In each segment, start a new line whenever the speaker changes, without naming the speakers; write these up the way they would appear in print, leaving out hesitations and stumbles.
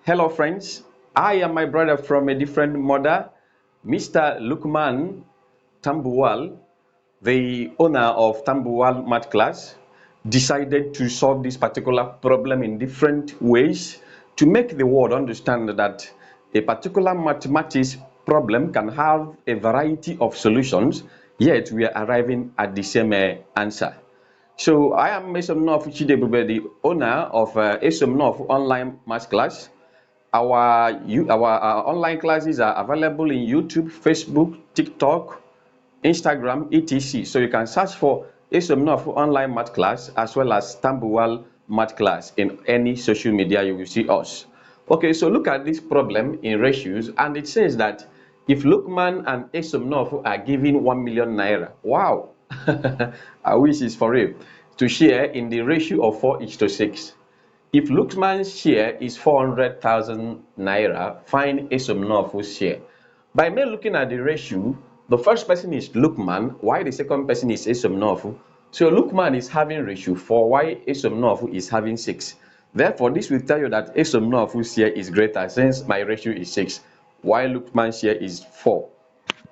Hello friends, I am my brother from a different mother, Mr. Lukman Tambuwal, the owner of Tambuwal Math Class, decided to solve this particular problem in different ways to make the world understand that a particular mathematics problem can have a variety of solutions, yet we are arriving at the same answer. So I am Esomnof Chidebube, the owner of Esomnof Online Math Class. Our online classes are available in YouTube, Facebook, TikTok, Instagram, etc. So you can search for Esomnof Online Math Class as well as Tambuwal Math Class in any social media you will see us. Okay, so look at this problem in ratios, and it says that if Lukman and Esomnof are given 1 million naira, wow, I wish it's for real, to share in the ratio of 4:6. If Lukman's share is 400,000 naira, find Esomnof's share. By me looking at the ratio, the first person is Lukman, while the second person is Esomnof. So Lukman is having ratio 4, while Esomnof is having 6. Therefore, this will tell you that Esomnof's share is greater since my ratio is 6, while Lukman's share is 4.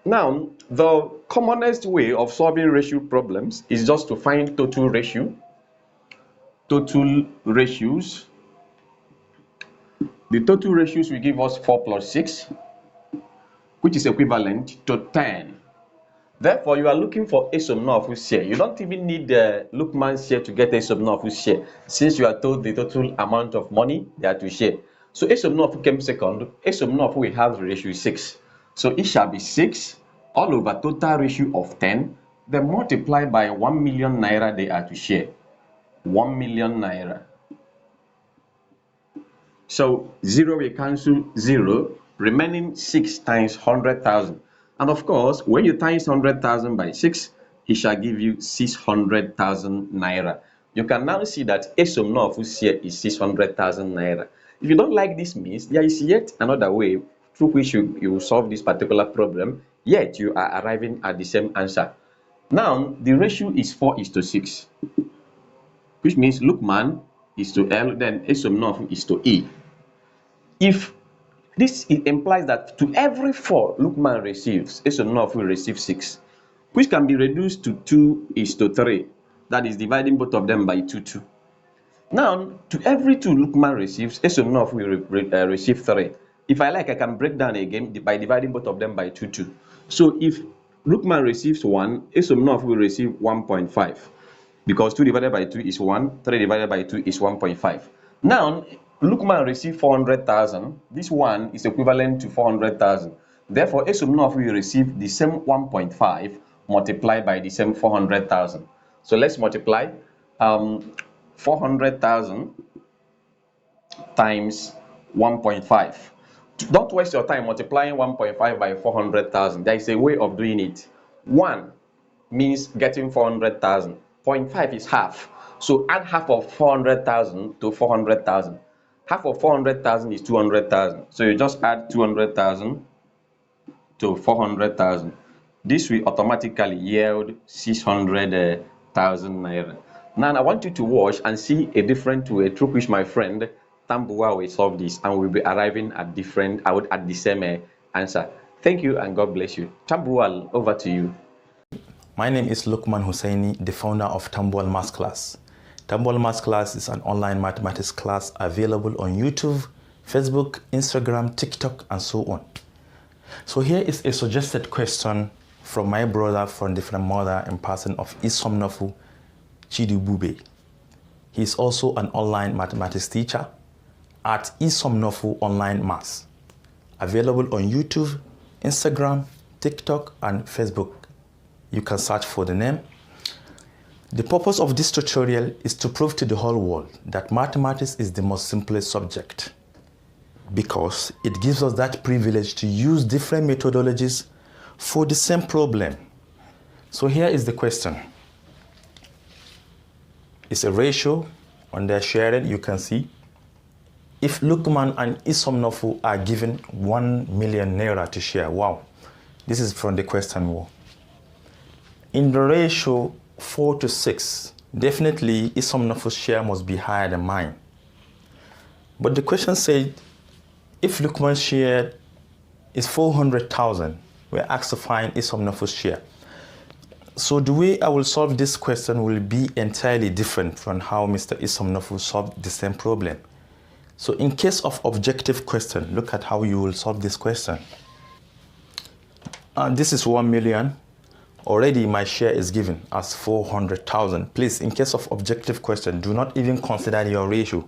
Now, the commonest way of solving ratio problems is just to find total ratios. The total ratios will give us 4 plus 6, which is equivalent to 10. Therefore, you are looking for Esomnof's share. You don't even need the Lukman's share to get Esomnof's share, since you are told the total amount of money they are to share. So Esomnof came second. Esomnof will have ratio 6. So it shall be 6 all over total ratio of 10, then multiplied by 1 million naira they are to share. 1 million naira. So 0 will cancel 0, remaining 6 times 100,000. And of course, when you times 100,000 by 6, it shall give you 600,000 naira. You can now see that Esomnof's share is 600,000 naira. If you don't like this means, there is yet another way through which you will solve this particular problem, yet you are arriving at the same answer. Now, the ratio is 4:6. Which means Lukman is to L, then Esomnof is to E. If this implies that to every 4 Lukman receives, Esomnof will receive 6, which can be reduced to 2:3. That is dividing both of them by 2. Now, to every 2 Lukman receives, Esomnof will receive 3. If I like, I can break down again by dividing both of them by 2. So if Lukman receives 1, Esomnof will receive 1.5. Because 2 divided by 2 is 1, 3 divided by 2 is 1.5. Now, Lukman received 400,000. This 1 is equivalent to 400,000. Therefore, Esomnof will receive the same 1.5 multiplied by the same 400,000. So let's multiply 400,000 times 1.5. Don't waste your time multiplying 1.5 by 400,000. There is a way of doing it. 1 means getting 400,000. 0.5 is half. So add half of 400,000 to 400,000. Half of 400,000 is 200,000. So you just add 200,000 to 400,000. This will automatically yield 600,000 naira. Now I want you to watch and see a different way through which my friend Tambuwal will solve this, and we'll be arriving at the same answer. Thank you and God bless you. Tambuwal, over to you.
My name is Lukman Hussaini, the founder of Tambuwal Math Class. Tambuwal Math Class is an online mathematics class available on YouTube, Facebook, Instagram, TikTok, and so on. So here is a suggested question from my brother from different mother in person of Esomnof Chidebube. He is also an online mathematics teacher at Esomnof Online Maths, available on YouTube, Instagram, TikTok, and Facebook. You can search for the name. The purpose of this tutorial is to prove to the whole world that mathematics is the most simplest subject, because it gives us that privilege to use different methodologies for the same problem. So here is the question. It's a ratio. On their sharing, you can see if Lukman and Esomnof are given 1 million naira to share. Wow, this is from the question wall. In the ratio 4:6, definitely Esomnof's share must be higher than mine. But the question said If Lukman's share is 400,000, we're asked to find Isomnofu's share. So the way I will solve this question will be entirely different from how Mr. Isomnofu solved the same problem. So in case of objective question, look at how you will solve this question. This is 1 million. Already my share is given as 400,000. Please, in case of objective question, do not even consider your ratio.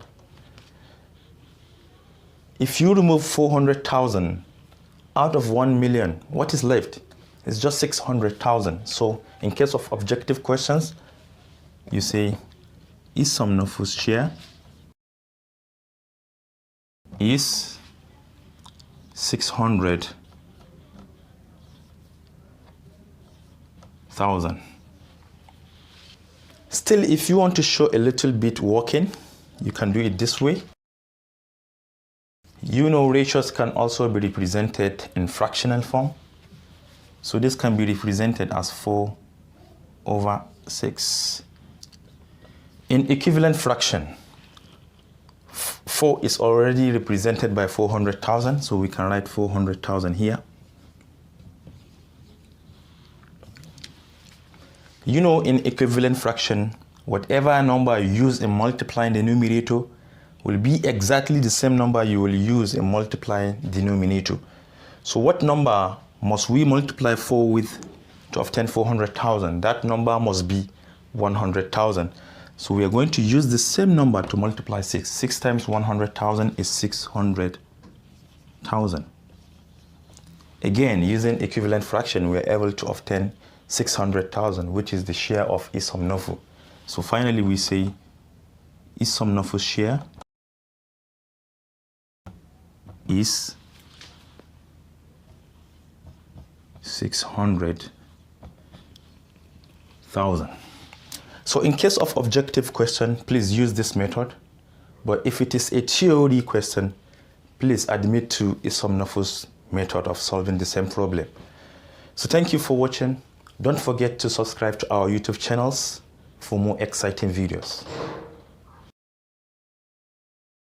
If you remove 400,000 out of 1 million, what is left? It's just 600,000. So in case of objective questions, you say Isomnofu's share is 600,000. Still, if you want to show a little bit working, you can do it this way. You know, ratios can also be represented in fractional form. So this can be represented as 4/6. In equivalent fraction, 4 is already represented by 400,000, so we can write 400,000 here. You know, in equivalent fraction, whatever number you use in multiplying the numerator will be exactly the same number you will use in multiplying the denominator. So what number must we multiply 4 with to obtain 400,000? That number must be 100,000. So we are going to use the same number to multiply 6. 6 times 100,000 is 600,000. Again, using equivalent fraction, we are able to obtain 600,000, which is the share of Isomnofu. So finally, we say Isomnofu's share is 600,000. So in case of objective question, please use this method. But if it is a theory question, please admit to Isomnofu's method of solving the same problem. So thank you for watching. Don't forget to subscribe to our YouTube channels for more exciting videos.